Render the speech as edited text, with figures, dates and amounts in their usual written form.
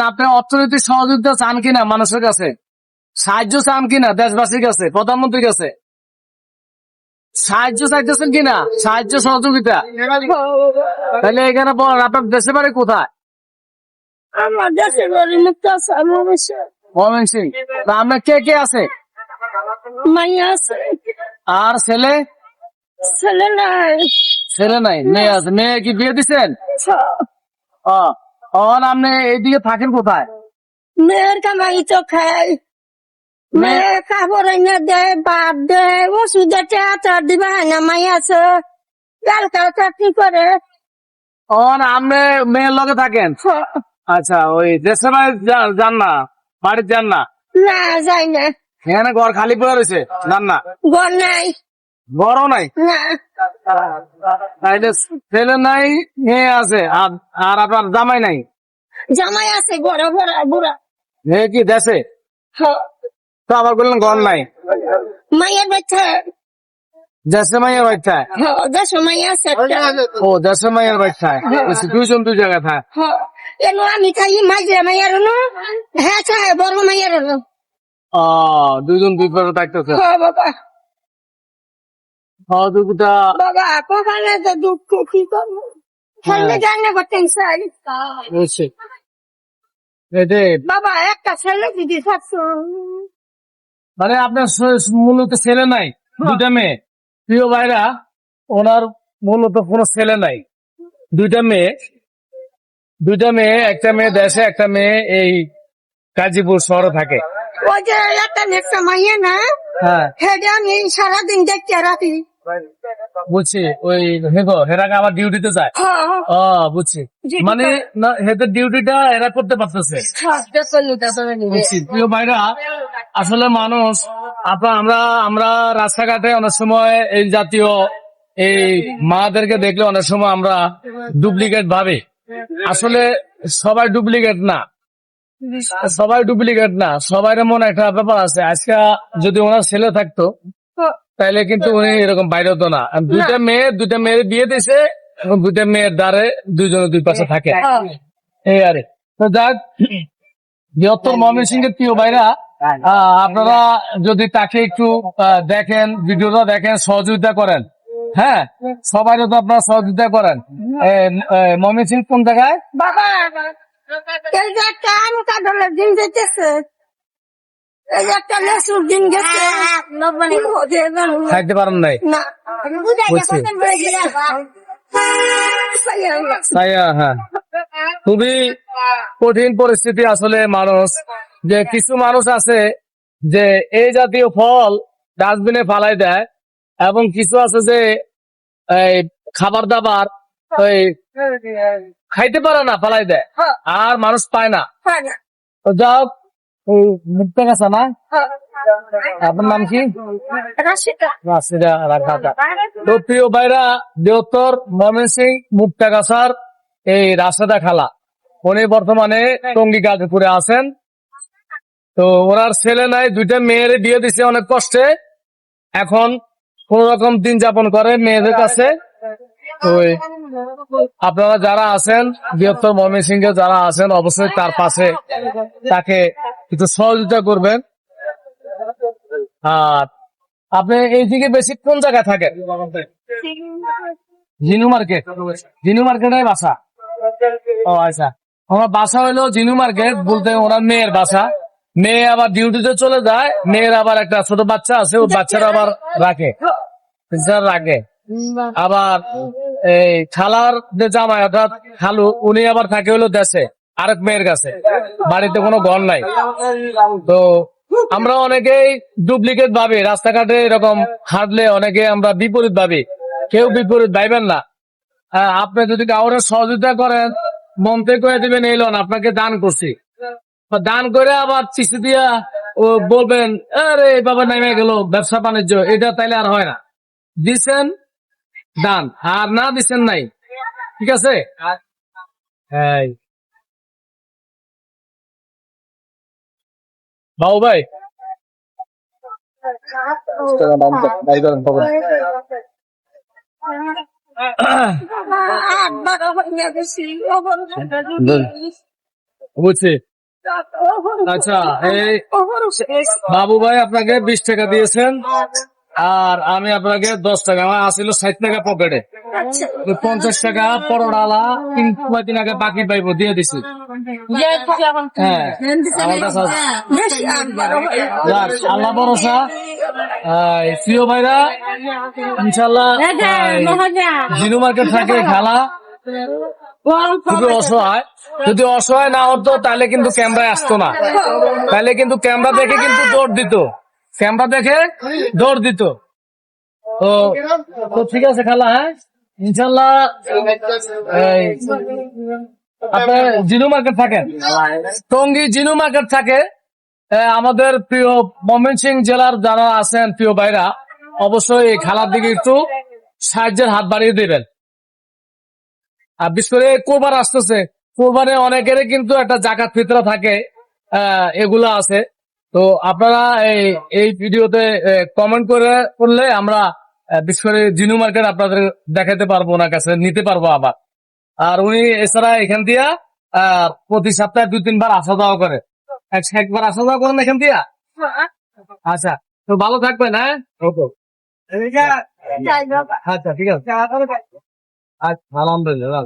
আপনি অর্থনৈতিক সহযোগিতা চান কিনা মানুষের কাছে, সাহায্য চান কিনা দেশবাসীর কাছে, প্রধানমন্ত্রীর কাছে সাহায্য চাইতেছেন কিনা, সাহায্য সহযোগিতা? তাহলে এখানে বলেন আপনার দেশের বাড়ি কোথায়? আমার দেশের বাড়ি ময়মনসিংহ। আপনার কে কে আছে? মাইয়া আছে, আর ছেলে? ছেলে নাই। ছেলে নাই, মেয়ে আছে। মেয়ে কি বিয়ে দিচ্ছেন? আপনি এইদিকে থাকেন কোথায়? মেয়ের কামাই তো খায়, মেয়ে কাপড় এনে দেয়, বাপ দেয়, ওষুধের টাকা দিবা হয় না। মাই আছে কালকা চাকরি করে। আপনি মেয়ের লগে থাকেন? আচ্ছা, ওই দেশের বাড়ি যান না, বাড়িতে যান না? না যাই না, এখানে ঘর খালি পড়ে রয়েছে, যান না? ঘর নাই, ঘরও নাই? না তাইলে ছেলে নাই, মেয়ে আছে, আর আপনার জামাই নাই? জামাই আছে ঘরে ভরা বুড়া। মেয়ে কি দেশে? তো আবার বললেন ঘর নাই। মাইয়ের বাচ্চা দেশে মাইয়ের বাচ্চায়? দেশ মাই আছে একটা। ও, দেশে মাইয়ের বাচ্চায় দুইজন দুই জায়গায় থাকে। এলো আমি খাই মাঝে মাইয়ার হ্যাঁ চায় বড় মাইয়ার। দুইজন দুই পাশে থাকতেছে। বাবা সহযোগিতা বাবা কখনো তো দুঃখ কি করবো, খেললে জানে করতেন চাই। বাবা একটা ছেলে দিদি থাকতো। মানে আপনার মূলত ছেলে নাই, দুইটা মেয়ে। প্রিয় ভাইরা, ওনার মূলত কোনো ছেলে নাই, দুইটা মেয়ে। একটা মেয়ে দেশে, একটা মেয়ে এই গাজীপুর শহরে থাকে। ওই যে একটা নেক্সট মাইয়া না, হ্যাঁ হেডে আমি সারাদিন দেখতে রাখি। বুঝছি, ওই হেরাকে আবার ডিউটিতে যায়। বুঝছি, মানে না, হেদের ডিউটিটা এরা করতে পারতেছে। বুঝছি। প্রিয় ভাইরা, আসলে মানুষ আমরা রাস্তাঘাটে অনেক সময় এই জাতীয় এই মাদেরকে দেখলে অনেক সময় আমরা ডুপ্লিকেট ভাবি। আসলে সবাই ডুপ্লিকেট না, সবাই মনে একটা ব্যাপার আছে। আজকে যদি ওনার ছেলে থাকতো তাইলে কিন্তু উনি এরকম বাইরে হতো না। দুইটা মেয়ের বিয়ে দিয়েছে, এবং দুইটা মেয়ের দ্বারে দুইজনে দুই পাশে থাকে। এই আরে তো যাক, বৃহত্তর ময়মনসিংহের প্রিয় ভাইরা, আপনারা যদি তাকে একটু দেখেন, ভিডিওটা দেখেন, সহযোগিতা করেন। হ্যাঁ, সবাই তো আপনারা সহযোগিতা করেন। ময়মনসিংহ কোন জায়গায়? বাবা এই যে একটা আম কাঁঠালের দিন যেতেছে, এই যে একটা লেসুর দিন গেছে, খাইতে পারেন নাই? না হ্যাঁ, খুবই কঠিন পরিস্থিতি। আসলে মানুষ, যে কিছু মানুষ আছে যে এই জাতীয় ফল ডাস্টবিনে ফালাই দেয়, এবং কিছু আছে যে এই খাবার দাবার ওই খাইতে পারে না, ফালাই দেয়, আর মানুষ পায় না। তো যাও, মুক্তা গাছা না? আপনার নাম কি? রাশিদা রাখাতা। তো প্রিয় ভাইরা, বৃহত্তর ময়মনসিংহ মুক্তাগাছার এই রাশেদা খালা, উনি বর্তমানে টঙ্গী গাজীপুরে আছেন। তো ওনার ছেলে নাই, দুইটা মেয়ের বিয়ে দিছে অনেক কষ্টে। এখন কোন রকম দিন যাপন করে মেয়েদের কাছে। তো আপনারা যারা আছেন, বৃহত্তর ময়মনসিংহে যারা আছেন, অবশ্যই তার পাশে তাকে একটু সহযোগিতা করবেন। আর আপনি এইদিকে বেশি কোন জায়গায় থাকেন? জিনু মার্কেটে বাসা? ও আচ্ছা, আমার বাসা হইলো জিনু মার্কেট, বলতে ওনার মেয়ের বাসা। মেয়ে আবার ডিউটিতে চলে যায়, মেয়ের আবার একটা ছোট বাচ্চা আছে, ওই বাচ্চারা আবার রাখে। আবার এই খালার যে জামাই, অর্থাৎ খালু, উনি আবার থাকে হলো দেশে আরেক মেয়ের কাছে, বাড়িতে কোনো ঘর নাই। তো আমরা অনেকেই ডুপ্লিকেট ভাবি, রাস্তাঘাটে এরকম হাঁটলে অনেকে আমরা বিপরীত ভাবি। কেউ বিপরীত ভাইবেন না। আপনি যদি কাউরে সহযোগিতা করেন, মন থেকে করে দিবেন এই লোন আপনাকে দান করছি, দান করে আবার চিঠি দিয়া ও বলবেন আরে বাবা নেমে গেল ব্যবসা বাণিজ্য, এটা তাইলে আর হয় না। দিচ্ছেন দান, আর না দিচ্ছেন নাই। ঠিক আছে? হ্যাঁ বাবু ভাই, আটবার হইয়া গেছি বুঝছি। আচ্ছা, এই বাবু ভাই আপনাকে 20 টাকা দিয়েছেন আর আমি আপনাকে 10 টাকা, আমার আসিল 60 টাকা পকেটে, 50 টাকা পরোটালা 3 আগে বাকি পাইবো দিয়ে দিছি। হ্যাঁ আমার কাছে আছে। যাক, আল্লাহ ভরসা। প্রিয় ভাইরা, ইনশাল্লাহ জিনু মার্কেট থাকে খেলা খুবই অসহায়। যদি অসহায় না হতো তাহলে কিন্তু ক্যামেরায় আসতো না, তাহলে কিন্তু ক্যামেরা দেখে কিন্তু দৌড় দিত, ক্যামেরা দেখে দৌড় দিত। তো তো ঠিক আছে খালা, হ্যাঁ ইনশাল্লাহ। এই, আপনি জিনু মার্কেট থাকেন, টঙ্গী জিনু মার্কেট থাকে। আমাদের প্রিয় ময়মনসিংহ জেলার যারা আছেন প্রিয় ভাইরা, অবশ্যই এই খেলার দিকে একটু সাহায্যের হাত বাড়িয়ে দেবেন। আর বিশেষ করে কোরবান আসতেছে, কোরবানে অনেকেরই কিন্তু একটা জাকাত ফিতরা থাকে, এগুলা আছে। তো আপনারা এই ভিডিওতে কমেন্ট করলে আমরা বিশেষ করে জিনু মার্কেট আপনাদের দেখাতে পারবো, ওনার কাছে নিতে পারবো আবার। আর উনি এছাড়া এখান দিয়া প্রতি সপ্তাহে 2-3 বার আসা যাওয়া করে, একবার আসা যাওয়া করেন এখান দিয়া। আচ্ছা, তো ভালো থাকবেন, হ্যাঁ। আচ্ছা ঠিক আছে, আচ্ছা আলহামদুলিল্লাহ।